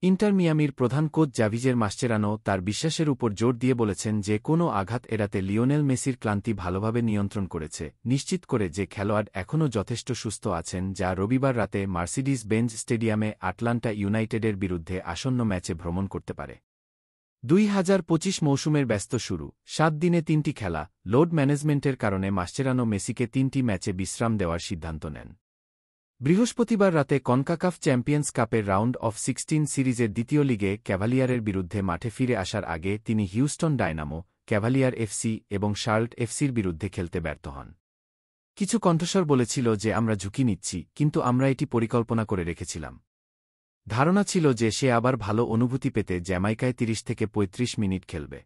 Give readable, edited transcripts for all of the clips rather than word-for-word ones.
Inter মিয়ামির প্রধান coach জাভিজের Mascherano তার বিশ্বাসের উপর জোর দিয়ে বলেছেন যে কোনো আঘাত এড়াতে লিওনেল মেসির ক্লান্তি ভালোভাবে নিয়ন্ত্রণ করেছে, নিশ্চিত করে যে খেলোয়াড় এখনও যথেষ্ট সুস্থ আছেন, যা রবিবার রাতে মার্সিডিজ বেঞ্জ স্টেডিয়ামে আটলান্টা ইউনাইটেডের বিরুদ্ধে আসন্ন ম্যাচে ভ্রমণ করতে পারে। 2025 মৌসুমের ব্যস্ত শুরু, 7 দিনে 3টি খেলা, লোড ম্যানেজমেন্টের কারণে মাসচেরানো মেসিকে 3টি ম্যাচে বিশ্রাম দেওয়ার সিদ্ধান্ত নেন। বৃহস্পতিবার রাতে কনকাকাফ চ্যাম্পিয়ন্স কাপের রাউন্ড অফ 16 সিরিজের দ্বিতীয় লিগে ক্যাভালিয়ারের বিরুদ্ধে মাঠে ফিরে আসার আগে তিনি হিউস্টন ডায়নামো, ক্যাভালিয়ার এফসি এবং শার্লট এফসির বিরুদ্ধে খেলতে ব্যর্থ হন। কিছু কণ্ঠস্বর বলেছিল যে আমরা ঝুঁকি নিচ্ছি, কিন্তু আমরা এটি পরিকল্পনা করে রেখেছিলাম। ধারণা ছিল যে সে আবার ভালো অনুভূতি পেতে জ্যামাইকায় 30 থেকে 35 মিনিট খেলবে।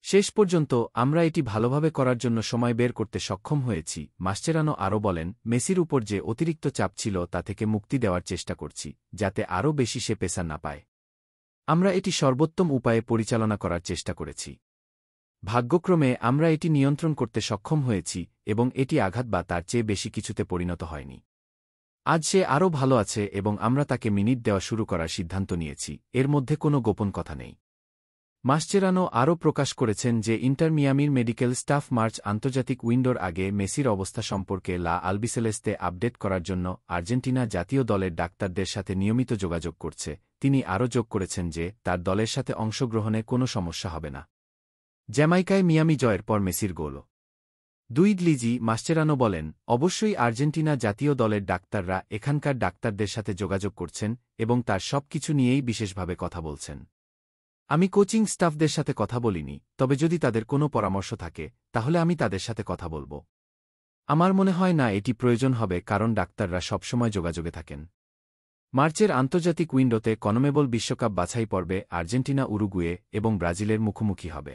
শেষ পর্যন্ত আমরা এটি ভালোভাবে করার জন্য সময় বের করতে সক্ষম হয়েছি, মাসচেরানো আরও বলেন। মেসির উপর যে অতিরিক্ত চাপ ছিল তা থেকে মুক্তি দেওয়ার চেষ্টা করছি, যাতে আরও বেশি সে পেসার না পায়। আমরা এটি সর্বোত্তম উপায়ে পরিচালনা করার চেষ্টা করেছি। ভাগ্যক্রমে আমরা এটি নিয়ন্ত্রণ করতে সক্ষম হয়েছি এবং এটি আঘাত বা তার চেয়ে বেশি কিছুতে পরিণত হয়নি। আজ সে আরও ভালো আছে এবং আমরা তাকে মিনিট দেওয়া শুরু করার সিদ্ধান্ত নিয়েছি, এর মধ্যে কোনো গোপন কথা নেই। মাসচেরানো আরও প্রকাশ করেছেন যে ইন্টার মিয়ামির মেডিকেল স্টাফ মার্চ আন্তর্জাতিক উইন্ডোর আগে মেসির অবস্থা সম্পর্কে লা আলবিসেলেস্তে আপডেট করার জন্য আর্জেন্টিনা জাতীয় দলের ডাক্তারদের সাথে নিয়মিত যোগাযোগ করছে। তিনি আরও যোগ করেছেন যে তার দলের সাথে অংশগ্রহণে কোনো সমস্যা হবে না। জ্যামাইকায় মিয়ামি জয়ের পর মেসির গোল। লিজি মাসচেরানো বলেন, অবশ্যই আর্জেন্টিনা জাতীয় দলের ডাক্তাররা এখানকার ডাক্তারদের সাথে যোগাযোগ করছেন এবং তার সব কিছু নিয়েই বিশেষভাবে কথা বলছেন। আমি কোচিং স্টাফদের সাথে কথা বলিনি, তবে যদি তাদের কোনো পরামর্শ থাকে তাহলে আমি তাদের সাথে কথা বলব। আমার মনে হয় না এটি প্রয়োজন হবে, কারণ ডাক্তাররা সবসময় যোগাযোগে থাকেন। মার্চের আন্তর্জাতিক উইন্ডোতে কনমেবল বিশ্বকাপ বাছাই পর্বে আর্জেন্টিনা উরুগুয়ে এবং ব্রাজিলের মুখোমুখি হবে।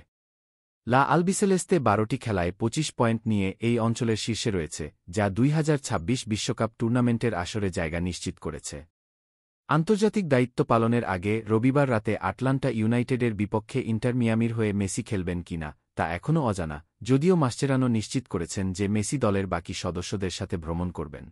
লা আলবিসেলেস্তে 12টি খেলায় 25 পয়েন্ট নিয়ে এই অঞ্চলের শীর্ষে রয়েছে, যা 2026 বিশ্বকাপ টুর্নামেন্টের আসরে জায়গা নিশ্চিত করেছে। আন্তর্জাতিক দায়িত্ব পালনের আগে রবিবার রাতে আটলান্টা ইউনাইটেডের বিপক্ষে ইন্টার মিয়ামির হয়ে মেসি খেলবেন কিনা তা এখনও অজানা, যদিও মাসচেরানো নিশ্চিত করেছেন যে মেসি দলের বাকি সদস্যদের সাথে ভ্রমণ করবেন।